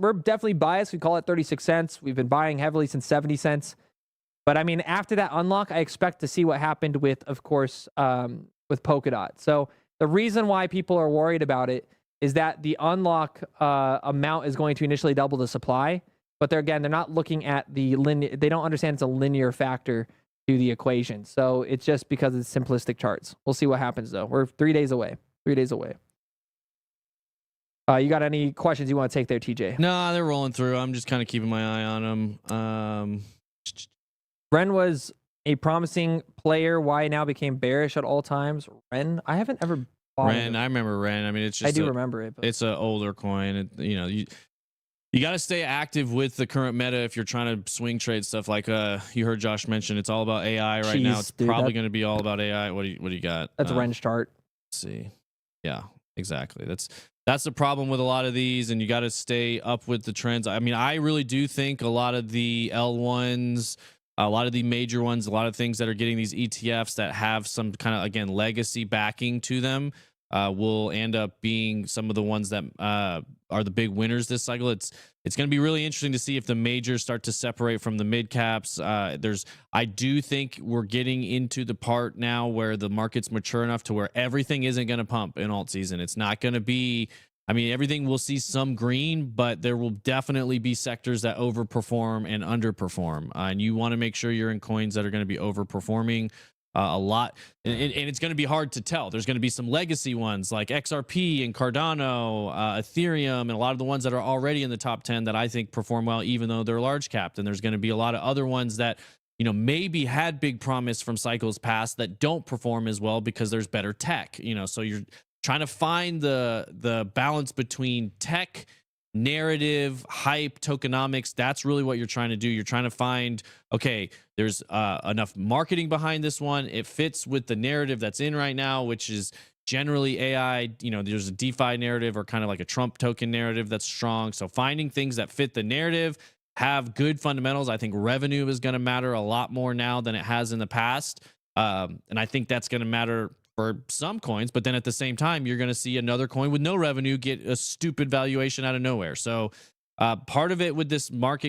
we're definitely biased. We call it 36 cents. We've been buying heavily since 70 cents. But I mean, after that unlock, I expect to see what happened with, of course, with Polkadot. So the reason why people are worried about it is that the unlock amount is going to initially double the supply. But they're not looking at the linear. They don't understand it's a linear factor to the equation. So it's just because it's simplistic charts. We'll see what happens, though. We're 3 days away. 3 days away. You got any questions you want to take there, TJ? No, they're rolling through. I'm just kind of keeping my eye on them. Ren was a promising player. Why now became bearish at all times? Ren, I haven't ever bought Ren. I remember Ren. I mean, it's just I do remember it. But it's an older coin. You got to stay active with the current meta if you're trying to swing trade stuff. Like you heard Josh mention, it's all about AI right now. It's probably going to be all about AI. What do you got? That's Ren's chart. Let's see. Yeah, exactly. That's the problem with a lot of these, and you got to stay up with the trends. I mean, I really do think a lot of the L1s, a lot of the major ones, a lot of things that are getting these ETFs that have some kind of, again, legacy backing to them will end up being some of the ones that are the big winners this cycle. It's going to be really interesting to see if the majors start to separate from the mid caps. I do think we're getting into the part now where the market's mature enough to where everything isn't going to pump in alt season. It's not going to be, I mean, everything will see some green, but there will definitely be sectors that overperform and underperform. And you want to make sure you're in coins that are going to be overperforming a lot, and it's going to be hard to tell. There's going to be some legacy ones like XRP and Cardano, Ethereum, and a lot of the ones that are already in the top 10 that I think perform well, even though they're large capped. And there's going to be a lot of other ones that, you know, maybe had big promise from cycles past that don't perform as well because there's better tech. You know, so you're trying to find the balance between tech, narrative, hype, tokenomics. That's really what you're trying to do. You're trying to find, okay, there's enough marketing behind this one. It fits with the narrative that's in right now, which is generally AI. You know, there's a DeFi narrative or kind of like a Trump token narrative that's strong. So finding things that fit the narrative, have good fundamentals. I think revenue is going to matter a lot more now than it has in the past. And I think that's going to matter for some coins, but then at the same time, you're going to see another coin with no revenue get a stupid valuation out of nowhere. So part of it with this market